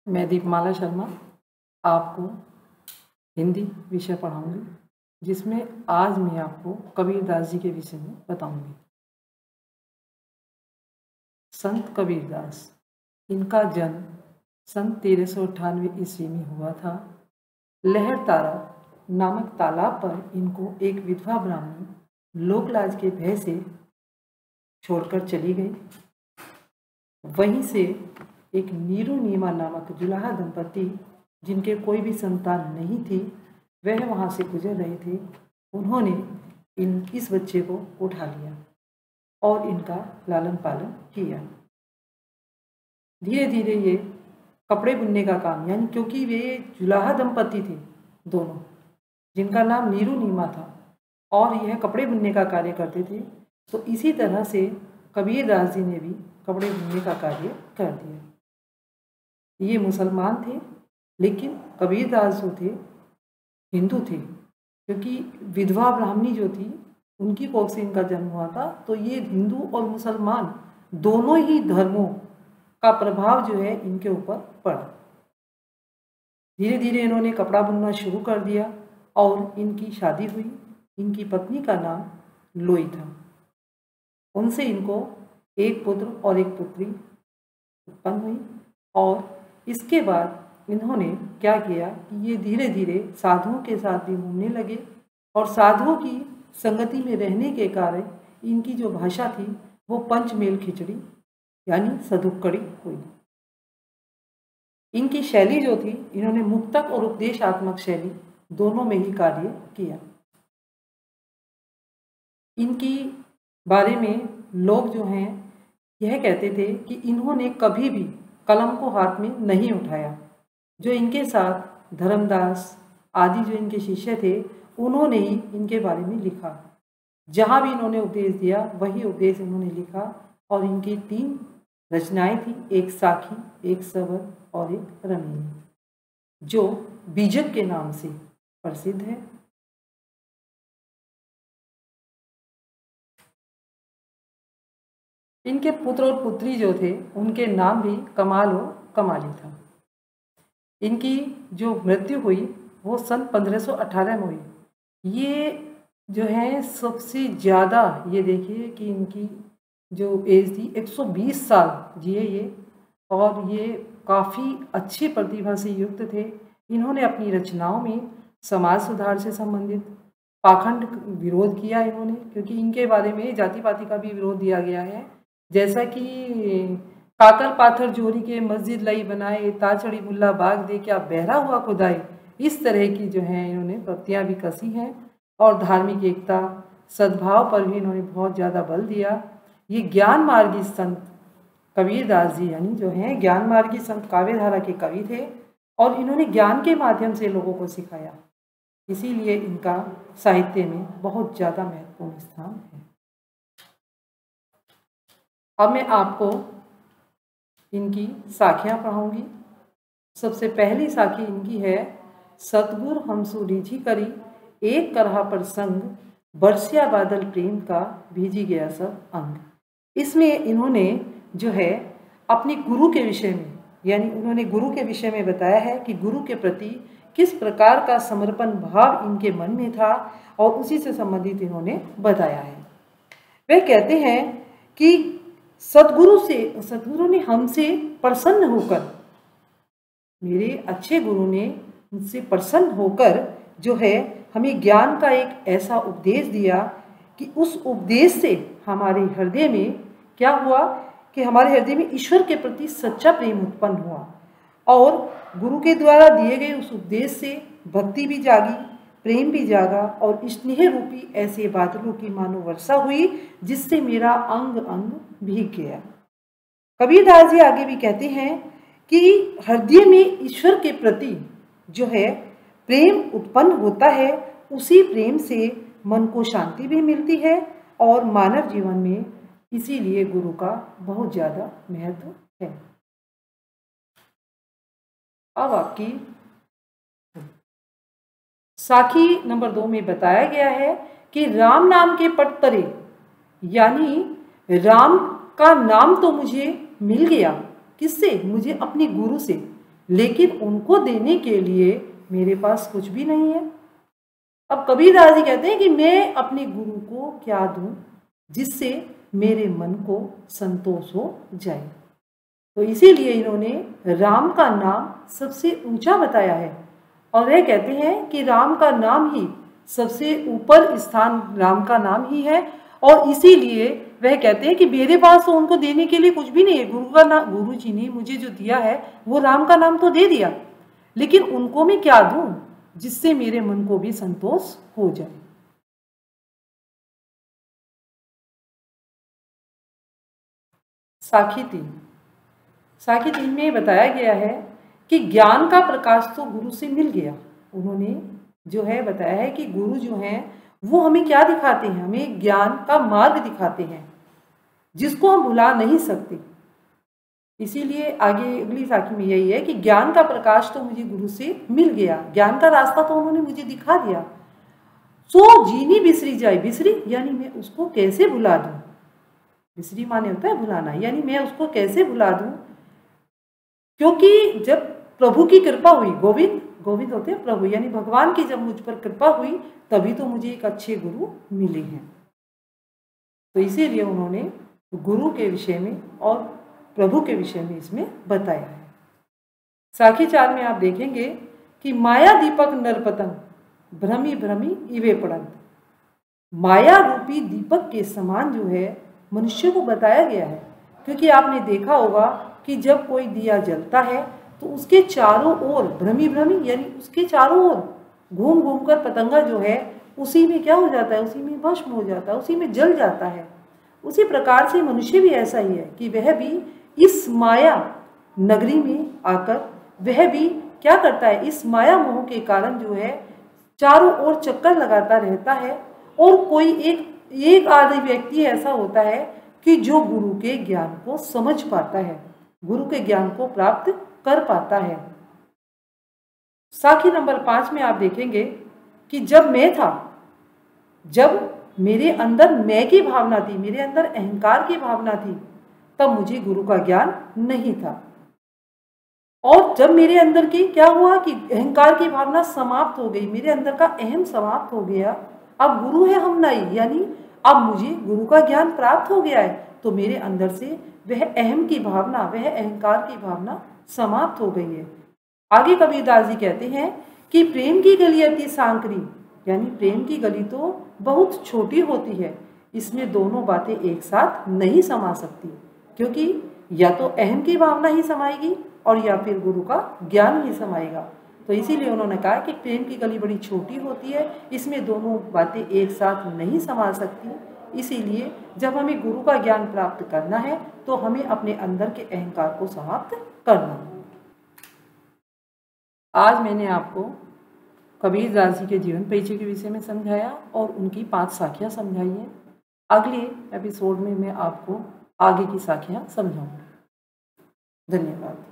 मैं दीपमाला शर्मा आपको हिंदी विषय पढ़ाऊंगी, जिसमें आज मैं आपको कबीरदास जी के विषय में बताऊंगी। संत कबीरदास, इनका जन्म सन 1398 ईस्वी में हुआ था। लहरतारा नामक तालाब पर इनको एक विधवा ब्राह्मणी लोकलाज के भय से छोड़कर चली गई। वहीं से एक नीरू नीमा नामक जुलाहा दंपति, जिनके कोई भी संतान नहीं थी, वह वहाँ से गुजर रहे थे। उन्होंने इस बच्चे को उठा लिया और इनका लालन पालन किया। धीरे धीरे ये कपड़े बुनने का काम, यानी क्योंकि वे जुलाहा दंपति थे दोनों, जिनका नाम नीरू नीमा था और यह कपड़े बुनने का कार्य करते थे, तो इसी तरह से कबीरदास जी ने भी कपड़े बुनने का कार्य कर दिया। ये मुसलमान थे, लेकिन कबीरदास जो थे हिंदू थे, क्योंकि विधवा ब्राह्मणी जो थी उनकी कोख से इनका जन्म हुआ था। तो ये हिंदू और मुसलमान दोनों ही धर्मों का प्रभाव जो है इनके ऊपर पड़ा। धीरे धीरे इन्होंने कपड़ा बुनना शुरू कर दिया और इनकी शादी हुई। इनकी पत्नी का नाम लोई था। उनसे इनको एक पुत्र और एक पुत्री उत्पन्न हुई। और इसके बाद इन्होंने क्या किया कि ये धीरे धीरे साधुओं के साथ भी घूमने लगे, और साधुओं की संगति में रहने के कारण इनकी जो भाषा थी वो पंचमेल खिचड़ी यानी सदुक्कड़ी हुई। इनकी शैली जो थी, इन्होंने मुक्तक और उपदेशात्मक शैली दोनों में ही कार्य किया। इनकी बारे में लोग जो हैं यह कहते थे कि इन्होंने कभी भी कलम को हाथ में नहीं उठाया। जो इनके साथ धर्मदास आदि जो इनके शिष्य थे, उन्होंने ही इनके बारे में लिखा। जहाँ भी इन्होंने उपदेश दिया वही उपदेश इन्होंने लिखा। और इनकी 3 रचनाएं थी, एक साखी, एक सबद और एक रमीनी, जो बीजक के नाम से प्रसिद्ध है। इनके पुत्र और पुत्री जो थे उनके नाम भी कमाल और कमाली था। इनकी जो मृत्यु हुई वो सन 1518 में हुई। ये जो है सबसे ज़्यादा, ये देखिए कि इनकी जो एज थी 120 साल जिए ये, और ये काफ़ी अच्छी प्रतिभा से युक्त थे। इन्होंने अपनी रचनाओं में समाज सुधार से संबंधित पाखंड विरोध किया इन्होंने, क्योंकि इनके बारे में जाति पाति का भी विरोध दिया गया है। जैसा कि काकर पाथर जोरी के मस्जिद लई बनाए, ताचड़ी मुल्ला बाग दे क्या बहरा हुआ खुदाई, इस तरह की जो है इन्होंने पंक्तियाँ भी कसी हैं। और धार्मिक एकता, सद्भाव पर भी इन्होंने बहुत ज़्यादा बल दिया। ये ज्ञान मार्गी संत कबीरदास जी यानी जो हैं ज्ञान मार्गी संत काव्यधारा के कवि थे, और इन्होंने ज्ञान के माध्यम से लोगों को सिखाया। इसीलिए इनका साहित्य में बहुत ज़्यादा महत्वपूर्ण स्थान है। अब मैं आपको इनकी साखियाँ पढ़ाऊँगी। सबसे पहली साखी इनकी है, सतगुर हमसु रिझी करी, एक करहा पर संग, बरसिया बादल प्रेम का भीजी गया सब अंग। इसमें इन्होंने जो है अपनी गुरु के विषय में, यानी उन्होंने गुरु के विषय में बताया है कि गुरु के प्रति किस प्रकार का समर्पण भाव इनके मन में था, और उसी से संबंधित इन्होंने बताया है। वे कहते हैं कि सतगुरु ने हमसे प्रसन्न होकर, मेरे अच्छे गुरु ने मुझसे प्रसन्न होकर जो है हमें ज्ञान का एक ऐसा उपदेश दिया कि उस उपदेश से हमारे हृदय में क्या हुआ कि हमारे हृदय में ईश्वर के प्रति सच्चा प्रेम उत्पन्न हुआ, और गुरु के द्वारा दिए गए उस उपदेश से भक्ति भी जागी, प्रेम भी जागा, और स्नेह रूपी ऐसे बादलों की मानो वर्षा हुई, जिससे मेरा अंग अंग भीग गया। कबीरदास जी आगे भी कहते हैं कि हृदय में ईश्वर के प्रति जो है प्रेम उत्पन्न होता है, उसी प्रेम से मन को शांति भी मिलती है, और मानव जीवन में इसीलिए गुरु का बहुत ज़्यादा महत्व है। अब आपकी साखी नंबर 2 में बताया गया है कि राम नाम के पट तरे, यानी राम का नाम तो मुझे मिल गया, किससे? मुझे अपने गुरु से। लेकिन उनको देने के लिए मेरे पास कुछ भी नहीं है। अब कबीरदास जी कहते हैं कि मैं अपने गुरु को क्या दूं जिससे मेरे मन को संतोष हो जाए। तो इसीलिए इन्होंने राम का नाम सबसे ऊंचा बताया है और वह कहते हैं कि राम का नाम ही सबसे ऊपर स्थान राम का नाम ही है। और इसीलिए वह कहते हैं कि मेरे पास तो उनको देने के लिए कुछ भी नहीं है। गुरु का नाम, गुरु जी ने मुझे जो दिया है वो राम का नाम तो दे दिया, लेकिन उनको मैं क्या दूं जिससे मेरे मन को भी संतोष हो जाए। साखी 3। साखी 3 में बताया गया है कि ज्ञान का प्रकाश तो गुरु से मिल गया। उन्होंने जो है बताया है कि गुरु जो हैं वो हमें क्या दिखाते हैं, हमें ज्ञान का मार्ग दिखाते हैं जिसको हम भुला नहीं सकते। इसीलिए आगे अगली साखी में यही है कि ज्ञान का प्रकाश तो मुझे गुरु से मिल गया, ज्ञान का रास्ता तो उन्होंने मुझे दिखा दिया। सो जीनी बिसरी जाए, बिसरी यानी मैं उसको कैसे भुला दूं, बिसरी माने होता है भुलाना, यानी मैं उसको कैसे भुला दूं, क्योंकि जब प्रभु की कृपा हुई, गोविंद गोविंद होते हैं प्रभु, यानी भगवान की जब मुझ पर कृपा हुई तभी तो मुझे एक अच्छे गुरु मिले हैं। तो इसीलिए उन्होंने गुरु के विषय में और प्रभु के विषय में इसमें बताया है। साखी 4 में आप देखेंगे कि माया दीपक नरपतंग भ्रमी भ्रमी इवे पड़ंत। माया रूपी दीपक के समान जो है मनुष्य को बताया गया है, क्योंकि आपने देखा होगा कि जब कोई दिया जलता है तो उसके चारों ओर भ्रमी भ्रमी यानी उसके चारों ओर घूम घूम कर पतंगा जो है उसी में क्या हो जाता है, उसी में भस्म हो जाता है, उसी में जल जाता है। उसी प्रकार से मनुष्य भी ऐसा ही है कि वह भी इस माया नगरी में आकर वह भी क्या करता है, इस माया मोह के कारण जो है चारों ओर चक्कर लगाता रहता है। और कोई एक आदि व्यक्ति ऐसा होता है कि जो गुरु के ज्ञान को समझ पाता है, गुरु के ज्ञान को प्राप्त कर पाता है। साखी नंबर 5 में आप देखेंगे कि जब मैं था, जब मेरे अंदर मैं की भावना थी, मेरे अंदर अहंकार की भावना थी, तब मुझे गुरु का ज्ञान नहीं था। और जब मेरे अंदर की क्या हुआ कि अहंकार की भावना समाप्त हो गई, मेरे अंदर का अहम समाप्त हो गया, अब गुरु है हम नहीं, यानी अब मुझे गुरु का ज्ञान प्राप्त हो गया है, तो मेरे अंदर से वह अहम की भावना, वह अहंकार की भावना समाप्त हो गई है। आगे कबीरदास जी कहते हैं कि प्रेम की गली अति सांकरी, यानी प्रेम की गली तो बहुत छोटी होती है, इसमें दोनों बातें एक साथ नहीं समा सकती, क्योंकि या तो अहम की भावना ही समाएगी और या फिर गुरु का ज्ञान ही समाएगा। तो इसीलिए उन्होंने कहा कि प्रेम की गली बड़ी छोटी होती है, इसमें दोनों बातें एक साथ नहीं समा सकती। इसीलिए जब हमें गुरु का ज्ञान प्राप्त करना है तो हमें अपने अंदर के अहंकार को समाप्त करना है। आज मैंने आपको कबीरदास जी के जीवन परिचय के विषय में समझाया और उनकी 5 साखियाँ समझाई हैं। अगले एपिसोड में मैं आपको आगे की साखियाँ समझाऊंगी। धन्यवाद।